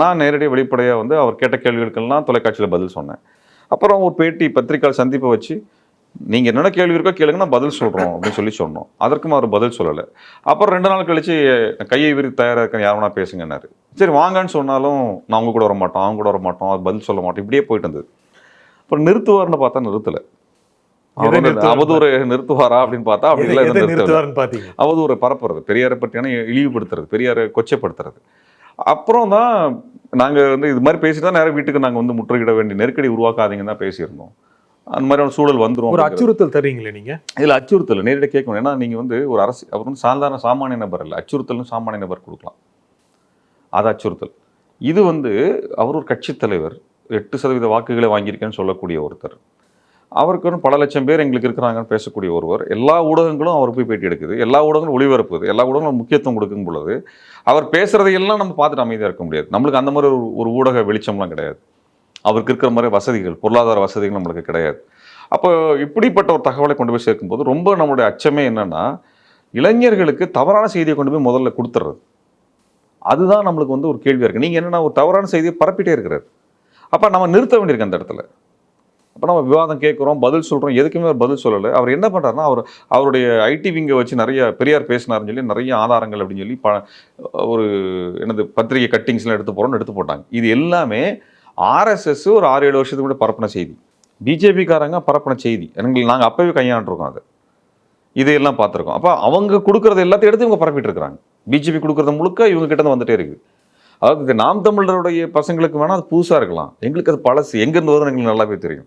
நான் நேரடியாக வெளிப்படையாக வந்து அவர் கேட்ட கேள்விகளுக்கெல்லாம் தொலைக்காட்சியில் பதில் சொன்னேன். அப்புறம் ஒரு பேட்டி பத்திரிக்கையாளர் சந்திப்பை வச்சு, நீங்க என்னென்ன கேள்வி இருக்கோ கேளுங்க, நான் பதில் சொல்றோம் அப்படின்னு சொல்லி சொன்னோம். அதற்கும் அவர் பதில் சொல்லல. அப்புறம் 2 நாள் கழிச்சு கையை விரித்து தயாரா இருக்கேன், யார் வேணா பேசுங்கன்னாரு. சரி வாங்கன்னு சொன்னாலும், நான் அவங்க கூட வரமாட்டோம், அவங்க கூட வரமாட்டோம், அது பதில் சொல்ல மாட்டோம், இப்படியே போயிட்டு இருந்தது. அப்புறம் நிறுத்துவார்னு பார்த்தா நிறுத்தல. அவர் வந்து அவதூறு நிறுத்துவாரா அப்படின்னு பார்த்தா அப்படி இல்லை, நிறுத்துவார். அவதூறு பரப்புறது, பெரியாரை பற்றியான இழிவுபடுத்துறது, பெரியாரை கொச்சப்படுத்துறது. அப்புறம் தான் நாங்க வந்து இது மாதிரி பேசி தான் நேரம் வீட்டுக்கு நாங்க வந்து முற்றுகையிட வேண்டிய நெருக்கடி உருவாக்காதீங்கன்னு தான் பேசியிருந்தோம். அந்த மாதிரியான சூழல் வந்துரும். ஒரு அச்சுறுத்தல் தரீங்களே நீங்க? இதுல அச்சுறுத்தல் நேரடியாக கேட்கணும். ஏன்னா நீங்க வந்து ஒரு அரசு, அவர் வந்து சாதாரண சாமானிய நபர் இல்லை. அச்சுறுத்தல்னு சாமானிய நபர் கொடுக்கலாம், அது அச்சுறுத்தல். இது வந்து அவர் ஒரு கட்சி தலைவர், 8% வாக்குகளை வாங்கியிருக்கேன்னு சொல்லக்கூடிய ஒருத்தர், அவருக்கு வந்து பல லட்சம் பேர் எங்களுக்கு இருக்கிறாங்கன்னு பேசக்கூடிய ஒருவர், எல்லா ஊடகங்களும் அவர் போய் பேட்டி எடுக்குது, எல்லா ஊடகங்களும் ஒளிபரப்புது, எல்லா ஊடகங்களும் முக்கியத்துவம் கொடுக்கும் பொழுது அவர் பேசுறதையெல்லாம் நம்ம பார்த்துட்டு அமைதியாக இருக்க முடியாது. நம்மளுக்கு அந்த மாதிரி ஒரு ஊடக வெளிச்சம்லாம் கிடையாது. அவருக்கு இருக்கிற மாதிரி வசதிகள், பொருளாதார வசதிகள் நம்மளுக்கு கிடையாது. அப்போ இப்படிப்பட்ட ஒரு தகவலை கொண்டு போய் சேர்க்கும்போது ரொம்ப நம்மளுடைய அச்சமே என்னன்னா, இளைஞர்களுக்கு தவறான செய்தியை கொண்டு போய் முதல்ல கொடுத்துறது. அதுதான் நம்மளுக்கு வந்து ஒரு கேள்வியாக இருக்குது. நீங்கள் என்னென்னா ஒரு தவறான செய்தியை பரப்பிட்டே இருக்கிறார். அப்போ நம்ம நிறுத்த வேண்டியிருக்கு அந்த இடத்துல. அப்போ நம்ம விவாதம் கேட்குறோம், பதில் சொல்கிறோம், எதுக்குமே அவர் பதில் சொல்லலை. அவர் என்ன பண்ணுறாருன்னா, அவருடைய ஐடி விங்கை வச்சு நிறைய பெரியார் பேசினார்னு சொல்லி நிறைய ஆதாரங்கள் அப்படின்னு சொல்லி ஒரு என்னது பத்திரிகை கட்டிங்ஸ்லாம் எடுத்து போகிறோன்னு எடுத்து போட்டாங்க. இது எல்லாமே ஆர்எஸ்எஸ் ஒரு 6-7 வருஷத்துக்கு கூட பரப்பின செய்தி, பிஜேபிக்காரங்க பரப்பின செய்தி. நாங்கள் அப்போவே கையாண்டுருக்கோம் அதை, இதையெல்லாம் பார்த்துருக்கோம். அப்போ அவங்க கொடுக்குறது எல்லாத்தையும் எடுத்து இவங்க பரப்பிட்டு இருக்கிறாங்க. பிஜேபி கொடுக்குறது முழுக்க இவங்க கிட்ட வந்துட்டே இருக்குது. அதாவது நாம் தமிழருடைய பசங்களுக்கு வேணால் அது புதுசாக இருக்கலாம், எங்களுக்கு அது பழசு, எங்கேருந்து வருதுன்னு எங்களுக்கு நல்லாவே தெரியும்.